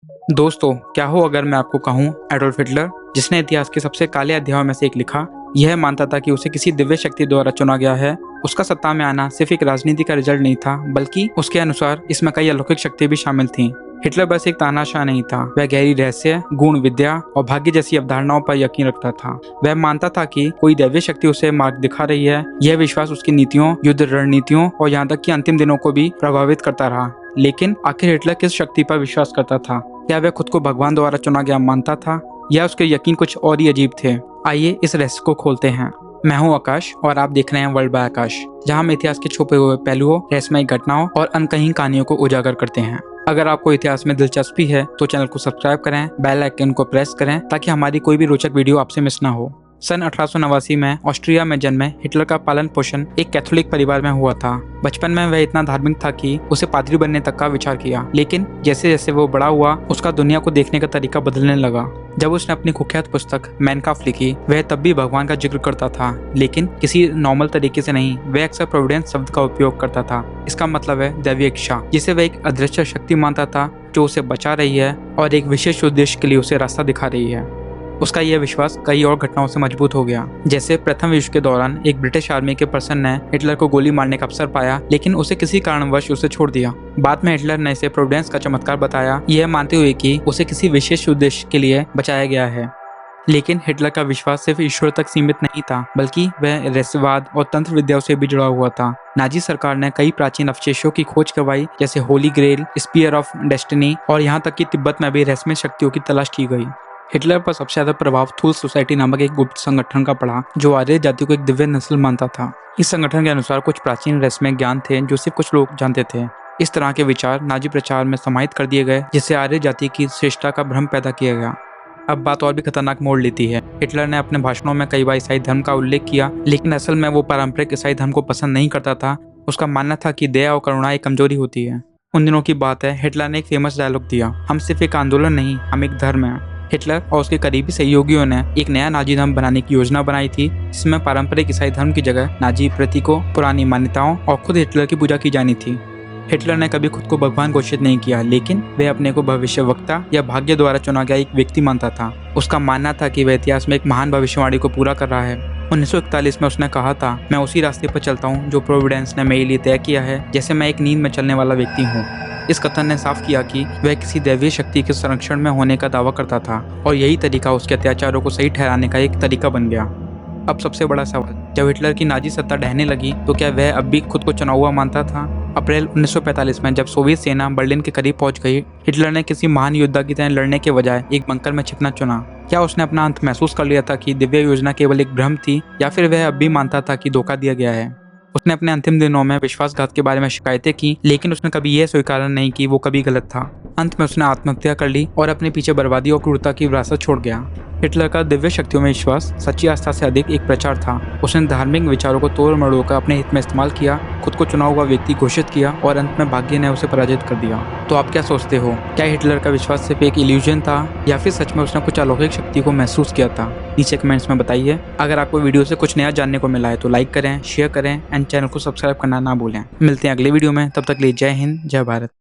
दोस्तों, क्या हो अगर मैं आपको कहूँ एडोल्फ हिटलर, जिसने इतिहास के सबसे काले अध्यायों में से एक लिखा, यह मानता था कि उसे किसी दिव्य शक्ति द्वारा चुना गया है। उसका सत्ता में आना सिर्फ एक राजनीति का रिजल्ट नहीं था, बल्कि उसके अनुसार इसमें कई अलौकिक शक्ति भी शामिल थीं। हिटलर बस एक तानाशाह नहीं था, वह गहरी रहस्य, गुण विद्या और भाग्य जैसी अवधारणाओं पर यकीन रखता था। वह मानता था कि कोई दैवीय शक्ति उसे मार्ग दिखा रही है। यह विश्वास उसकी नीतियों, युद्ध रणनीतियों और यहाँ तक कि अंतिम दिनों को भी प्रभावित करता रहा। लेकिन आखिर हिटलर किस शक्ति पर विश्वास करता था? क्या वह खुद को भगवान द्वारा चुना गया मानता था, या उसके यकीन कुछ और ही अजीब थे? आइए इस रहस्य को खोलते हैं। मैं हूं आकाश और आप देख रहे हैं वर्ल्ड बाय आकाश, जहां हम इतिहास के छुपे हुए पहलुओं, रहस्यमयी घटनाओं और अनकही कहानियों को उजागर करते हैं। अगर आपको इतिहास में दिलचस्पी है तो चैनल को सब्सक्राइब करें, बेल आइकन को प्रेस करें ताकि हमारी कोई भी रोचक वीडियो आपसे मिस ना हो। सन 1889 में ऑस्ट्रिया में जन्मे हिटलर का पालन पोषण एक कैथोलिक परिवार में हुआ था। बचपन में वह इतना धार्मिक था कि उसे पादरी बनने तक का विचार किया, लेकिन जैसे जैसे वो बड़ा हुआ उसका दुनिया को देखने का तरीका बदलने लगा। जब उसने अपनी कुख्यात पुस्तक मैन काम्फ लिखी, वह तब भी भगवान का जिक्र करता था, लेकिन किसी नॉर्मल तरीके से नहीं। वह अक्सर प्रोविडेंस शब्द का उपयोग करता था। इसका मतलब है दैवीय इच्छा, जिसे वह एक अदृश्य शक्ति मानता था जो उसे बचा रही है और एक विशेष उद्देश्य के लिए उसे रास्ता दिखा रही है। उसका यह विश्वास कई और घटनाओं से मजबूत हो गया। जैसे प्रथम विश्व के दौरान एक ब्रिटिश आर्मी के पर्सन ने हिटलर को गोली मारने का अवसर पाया, लेकिन उसे किसी कारणवश उसे छोड़ दिया। बाद में हिटलर ने इसे प्रोविडेंस का चमत्कार बताया, यह मानते हुए कि उसे किसी विशेष उद्देश्य के लिए बचाया गया है। लेकिन हिटलर का विश्वास सिर्फ ईश्वर तक सीमित नहीं था, बल्कि वह रहस्यवाद और तंत्र विद्याओं से भी जुड़ा हुआ था। नाजी सरकार ने कई प्राचीन अवशेषों की खोज करवाई, जैसे Holy Grail, Spear of Destiny, और यहाँ तक कि तिब्बत में भी रहस्यमय शक्तियों की तलाश की गई। हिटलर पर सबसे ज्यादा प्रभाव थूल सोसाइटी नामक एक गुप्त संगठन का पड़ा, जो आर्य जाति को एक दिव्य नस्ल मानता था। इस संगठन के अनुसार कुछ प्राचीन रहस्यमय ज्ञान थे जो सिर्फ कुछ लोग जानते थे। इस तरह के विचार नाजी प्रचार में समाहित कर दिए गए, जिससे आर्य जाति की श्रेष्ठता का भ्रम पैदा किया गया। अब बात और भी खतरनाक मोड़ लेती है। हिटलर ने अपने भाषणों में कई बार ईसाई धर्म का उल्लेख किया, लेकिन असल में वो पारंपरिक ईसाई धर्म को पसंद नहीं करता था। उसका मानना था कि दया और करुणा एक कमजोरी होती है। उन दिनों की बात है, हिटलर ने एक फेमस डायलॉग दिया, हम सिर्फ एक आंदोलन नहीं, हम एक धर्म है। हिटलर और उसके करीबी सहयोगियों ने एक नया नाजी धर्म बनाने की योजना बनाई थी, जिसमें पारंपरिक ईसाई धर्म की जगह नाजी प्रतीकों, पुरानी मान्यताओं और खुद हिटलर की पूजा की जानी थी। हिटलर ने कभी खुद को भगवान घोषित नहीं किया, लेकिन वह अपने को भविष्यवक्ता या भाग्य द्वारा चुना गया एक व्यक्ति मानता था। उसका मानना था कि वह इतिहास में एक महान भविष्यवाणी को पूरा कर रहा है। 1941 में उसने कहा था, मैं उसी रास्ते पर चलता हूँ जो प्रोविडेंस ने मेरे लिए तय किया है, जैसे मैं एक नींद में चलने वाला व्यक्ति हूँ। इस कथन ने साफ किया कि वह किसी दैवीय शक्ति के संरक्षण में होने का दावा करता था, और यही तरीका उसके अत्याचारों को सही ठहराने का एक तरीका बन गया। अब सबसे बड़ा सवाल, जब हिटलर की नाजी सत्ता ढहने लगी तो क्या वह अब भी खुद को चुना हुआ मानता था? अप्रैल 1945 में जब सोवियत सेना बर्लिन के करीब पहुंच गई, हिटलर ने किसी महान योद्धा की तरह लड़ने के बजाय एक बंकर में छिपना चुना। क्या उसने अपना अंत महसूस कर लिया था कि दिव्य योजना केवल एक भ्रम थी, या फिर वह अब भी मानता था कि धोखा दिया गया है? उसने अपने अंतिम दिनों में विश्वासघात के बारे में शिकायतें की, लेकिन उसने कभी यह स्वीकार नहीं की वो कभी गलत था। अंत में उसने आत्महत्या कर ली और अपने पीछे बर्बादी और क्रूरता की विरासत छोड़ गया। हिटलर का दिव्य शक्तियों में विश्वास सच्ची आस्था से अधिक एक प्रचार था। उसने धार्मिक विचारों को तोड़ मरोड़ कर अपने हित में इस्तेमाल किया, खुद को चुना हुआ व्यक्ति घोषित किया, और अंत में भाग्य ने उसे पराजित कर दिया। तो आप क्या सोचते हो, क्या हिटलर का विश्वास सिर्फ एक इल्यूजन था, या फिर सच में उसने कुछ अलौकिक शक्ति को महसूस किया था? नीचे कमेंट्स में बताइए। अगर आपको वीडियो से कुछ नया जानने को मिला है तो लाइक करें, शेयर करें एंड चैनल को सब्सक्राइब करना ना भूलें। मिलते हैं अगले वीडियो में, तब तक के लिए जय हिंद, जय भारत।